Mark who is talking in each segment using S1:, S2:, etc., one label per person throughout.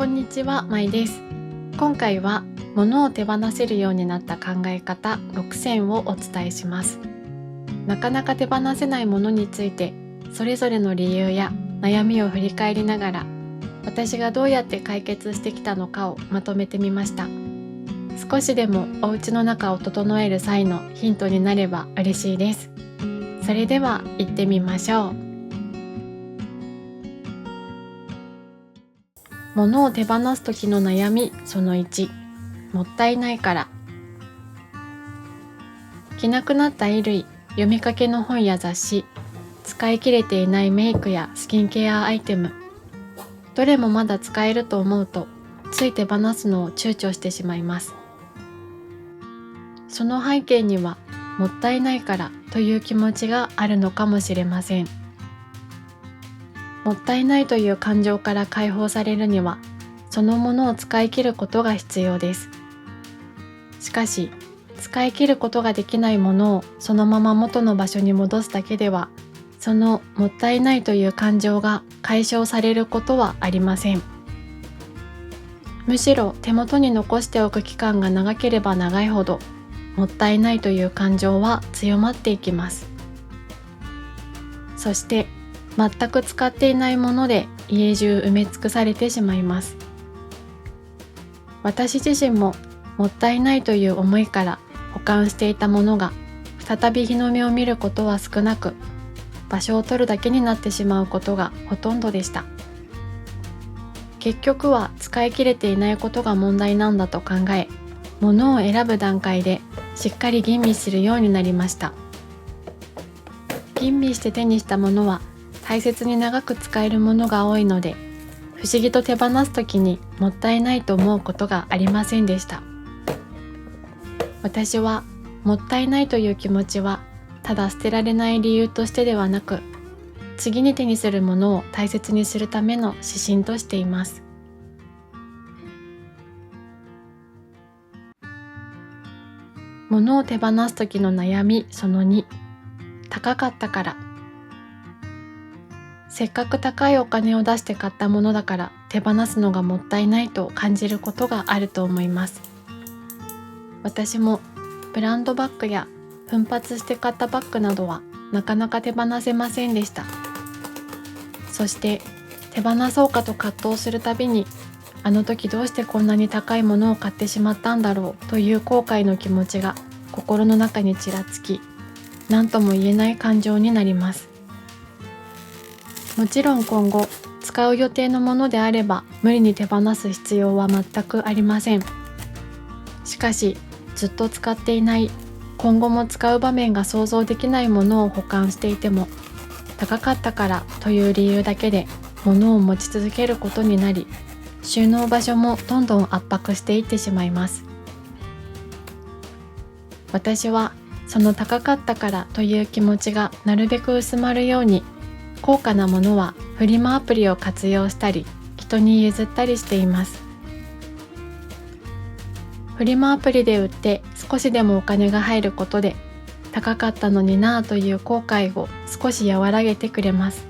S1: こんにちは、まいです。今回は物を手放せるようになった考え方6選をお伝えします。なかなか手放せないものについて、それぞれの理由や悩みを振り返りながら、私がどうやって解決してきたのかをまとめてみました。少しでもお家の中を整える際のヒントになれば嬉しいです。それでは行ってみましょう。物を手放す時の悩みその1、もったいないから。着なくなった衣類、読みかけの本や雑誌、使い切れていないメイクやスキンケアアイテム、どれもまだ使えると思うとつい手放すのを躊躇してしまいます。その背景にはもったいないからという気持ちがあるのかもしれません。もったいないという感情から解放されるには、そのものを使い切ることが必要です。しかし、使い切ることができないものをそのまま元の場所に戻すだけでは、そのもったいないという感情が解消されることはありません。むしろ手元に残しておく期間が長ければ長いほど、もったいないという感情は強まっていきます。そして、全く使っていないもので家中埋め尽くされてしまいます。私自身ももったいないという思いから保管していたものが再び日の目を見ることは少なく、場所を取るだけになってしまうことがほとんどでした。結局は使い切れていないことが問題なんだと考え、物を選ぶ段階でしっかり吟味するようになりました。吟味して手にしたものは大切に長く使えるものが多いので、不思議と手放すときにもったいないと思うことがありませんでした。私はもったいないという気持ちはただ捨てられない理由としてではなく、次に手にするものを大切にするための指針としています。物を手放すときの悩みその2、高かったから。せっかく高いお金を出して買ったものだから手放すのがもったいないと感じることがあると思います。私もブランドバッグや奮発して買ったバッグなどはなかなか手放せませんでした。そして手放そうかと葛藤するたびに、あの時どうしてこんなに高いものを買ってしまったんだろうという後悔の気持ちが心の中にちらつき、何とも言えない感情になります。もちろん今後使う予定のものであれば無理に手放す必要は全くありません。しかしずっと使っていない、今後も使う場面が想像できないものを保管していても、高かったからという理由だけで物を持ち続けることになり、収納場所もどんどん圧迫していってしまいます。私はその高かったからという気持ちがなるべく薄まるように、高価なものはフリマアプリを活用したり、人に譲ったりしています。フリマアプリで売って少しでもお金が入ることで、高かったのになぁという後悔を少し和らげてくれます。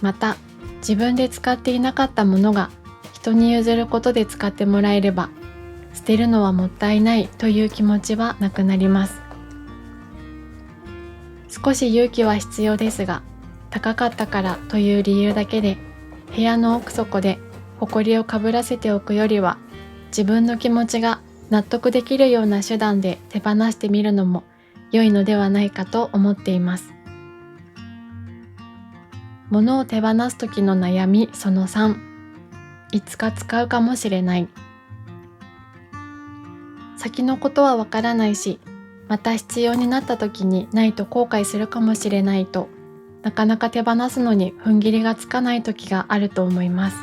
S1: また、自分で使っていなかったものが人に譲ることで使ってもらえれば、捨てるのはもったいないという気持ちはなくなります。少し勇気は必要ですが、高かったからという理由だけで部屋の奥底で埃をかぶらせておくよりは、自分の気持ちが納得できるような手段で手放してみるのも良いのではないかと思っています。物を手放す時の悩みその3、いつか使うかもしれない。先のことはわからないし、また必要になった時にないと後悔するかもしれないと、なかなか手放すのに踏ん切りがつかない時があると思います。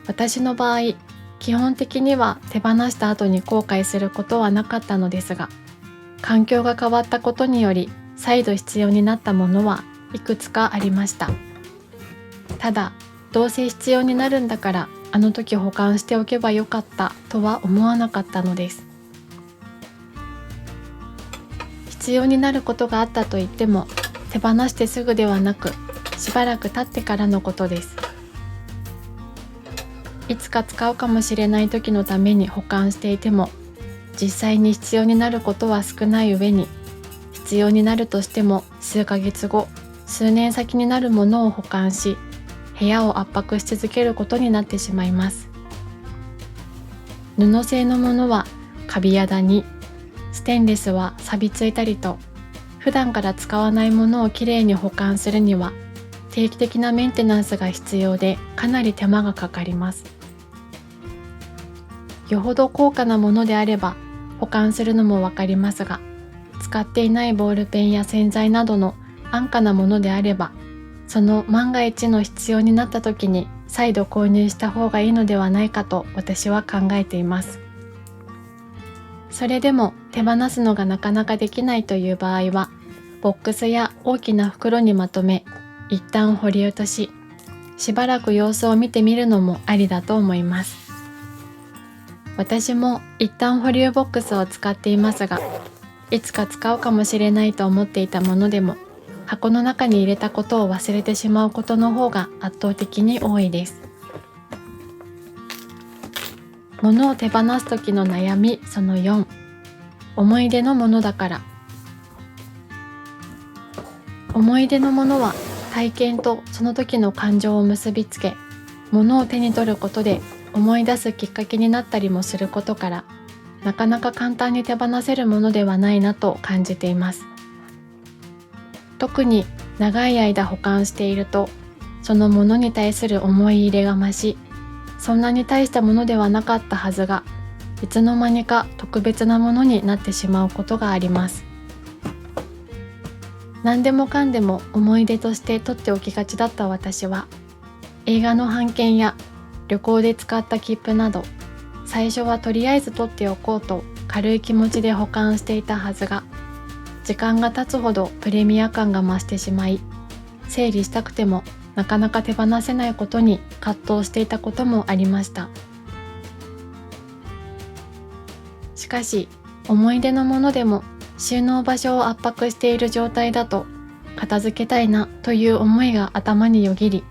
S1: 私の場合、基本的には手放した後に後悔することはなかったのですが、環境が変わったことにより再度必要になったものはいくつかありました。ただ、どうせ必要になるんだからあの時保管しておけばよかったとは思わなかったのです。必要になることがあったと言っても、手放してすぐではなく、しばらく経ってからのことです。いつか使うかもしれない時のために保管していても、実際に必要になることは少ない上に、必要になるとしても数ヶ月後、数年先になるものを保管し、部屋を圧迫し続けることになってしまいます。布製のものはカビやダニ、ステンレスは錆びついたりと、普段から使わないものをきれいに保管するには定期的なメンテナンスが必要で、かなり手間がかかります。よほど高価なものであれば保管するのもわかりますが、使っていないボールペンや洗剤などの安価なものであれば、その万が一の必要になった時に再度購入した方がいいのではないかと私は考えています。それでも手放すのがなかなかできないという場合は、ボックスや大きな袋にまとめ、一旦掘り落とし、しばらく様子を見てみるのもありだと思います。私も一旦保留ボックスを使っていますが、いつか使うかもしれないと思っていたものでも、箱の中に入れたことを忘れてしまうことの方が圧倒的に多いです。物を手放す時の悩みその4、思い出のものだから。思い出のものは体験とその時の感情を結びつけ、物を手に取ることで思い出すきっかけになったりもすることから、なかなか簡単に手放せるものではないなと感じています。特に長い間保管していると、そのものに対する思い入れが増し、そんなに大したものではなかったはずが、いつの間にか特別なものになってしまうことがあります。何でもかんでも思い出として取っておきがちだった私は、映画の半券や旅行で使った切符など、最初はとりあえず取っておこうと軽い気持ちで保管していたはずが、時間が経つほどプレミア感が増してしまい、整理したくてもなかなか手放せないことに葛藤していたこともありました。しかし、思い出のものでも収納場所を圧迫している状態だと、片付けたいなという思いが頭によぎり、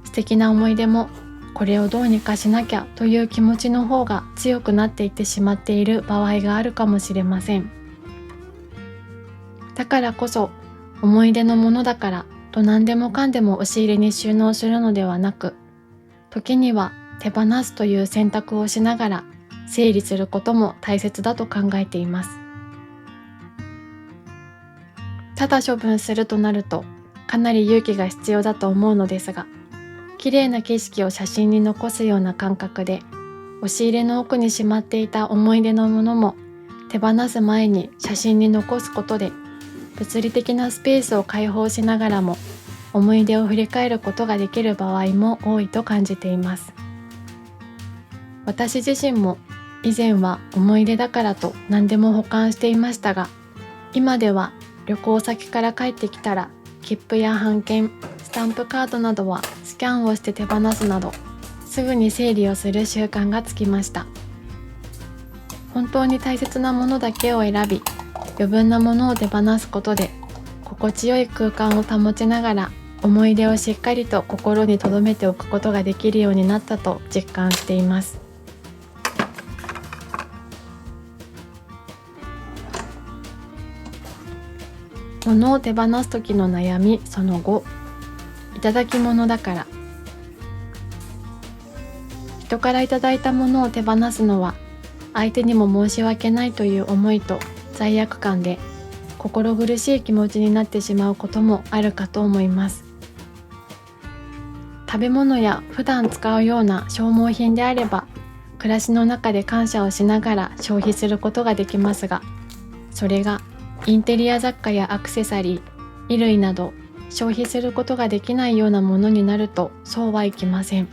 S1: 素敵な思い出もこれをどうにかしなきゃという気持ちの方が強くなっていってしまっている場合があるかもしれません。だからこそ、思い出のものだからと何でもかんでも押し入れに収納するのではなく、時には手放すという選択をしながら整理することも大切だと考えています。ただ処分するとなるとかなり勇気が必要だと思うのですが、綺麗な景色を写真に残すような感覚で、押し入れの奥にしまっていた思い出のものも手放す前に写真に残すことで、物理的なスペースを開放しながらも思い出を振り返ることができる場合も多いと感じています。私自身も以前は思い出だからと何でも保管していましたが、今では旅行先から帰ってきたら切符や半券、スタンプカードなどはスキャンをして手放すなど、すぐに整理をする習慣がつきました。本当に大切なものだけを選び、余分なものを手放すことで、心地よい空間を保ちながら思い出をしっかりと心に留めておくことができるようになったと実感しています。物を手放す時の悩みその5、いただき物だから。人からいただいたものを手放すのは、相手にも申し訳ないという思いと罪悪感で心苦しい気持ちになってしまうこともあるかと思います。食べ物や普段使うような消耗品であれば、暮らしの中で感謝をしながら消費することができますが、それがインテリア雑貨やアクセサリー、衣類など消費することができないようなものになると、そうはいきません。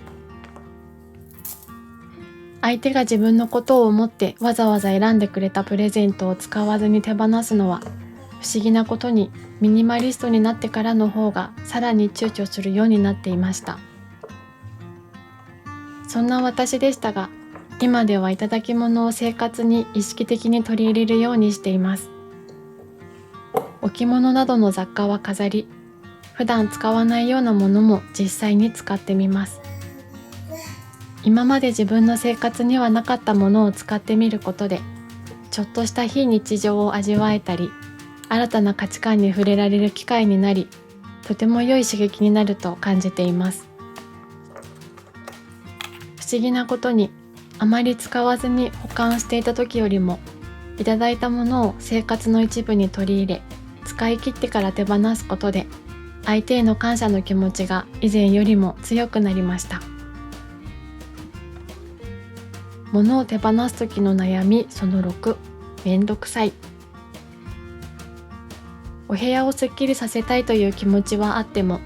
S1: 相手が自分のことを思ってわざわざ選んでくれたプレゼントを使わずに手放すのは、不思議なことにミニマリストになってからの方がさらに躊躇するようになっていました。そんな私でしたが、今ではいただき物を生活に意識的に取り入れるようにしています。置物などの雑貨は飾り、普段使わないようなものも実際に使ってみます。今まで自分の生活にはなかったものを使ってみることで、ちょっとした非日常を味わえたり、新たな価値観に触れられる機会になり、とても良い刺激になると感じています。不思議なことに、あまり使わずに保管していた時よりも、いただいたものを生活の一部に取り入れ、使い切ってから手放すことで、相手への感謝の気持ちが以前よりも強くなりました。物を手放す時の悩みその6、めんどくさい。お部屋をすっきりさせたいという気持ちはあっても、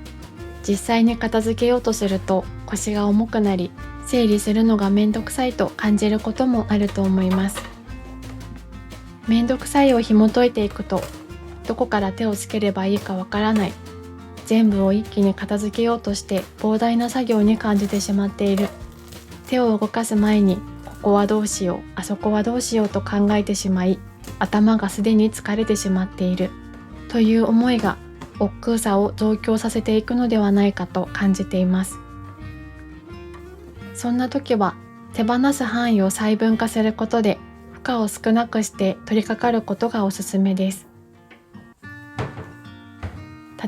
S1: 実際に片付けようとすると腰が重くなり、整理するのがめんどくさいと感じることもあると思います。めんどくさいを紐解いていくと、どこから手をつければいいかわからない、全部を一気に片付けようとして膨大な作業に感じてしまっている、手を動かす前にここはどうしよう、あそこはどうしようと考えてしまい、頭がすでに疲れてしまっているという思いが億劫さを増強させていくのではないかと感じています。そんな時は手放す範囲を細分化することで負荷を少なくして取り掛かることがおすすめです。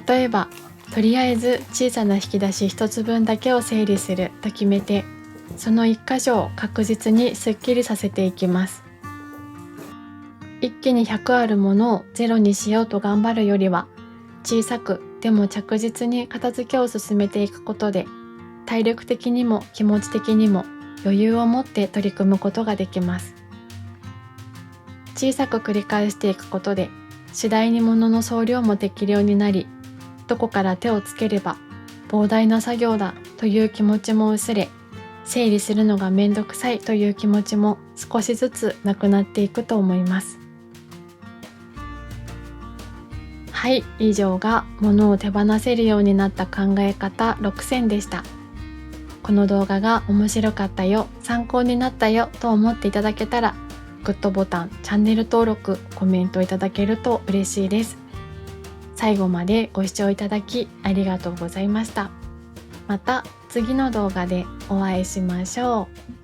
S1: 例えば、とりあえず小さな引き出し一つ分だけを整理すると決めて、その一箇所を確実にすっきりさせていきます。一気に100あるものをゼロにしようと頑張るよりは、小さくでも着実に片付けを進めていくことで、体力的にも気持ち的にも余裕を持って取り組むことができます。小さく繰り返していくことで、次第に物の総量も適量になり、どこから手をつければ膨大な作業だという気持ちも薄れ、整理するのがめんどくさいという気持ちも少しずつなくなっていくと思います。はい、以上が物を手放せるようになった考え方6選でした。この動画が面白かったよ、参考になったよと思っていただけたら、グッドボタン、チャンネル登録、コメントいただけると嬉しいです。最後までご視聴いただきありがとうございました。また次の動画でお会いしましょう。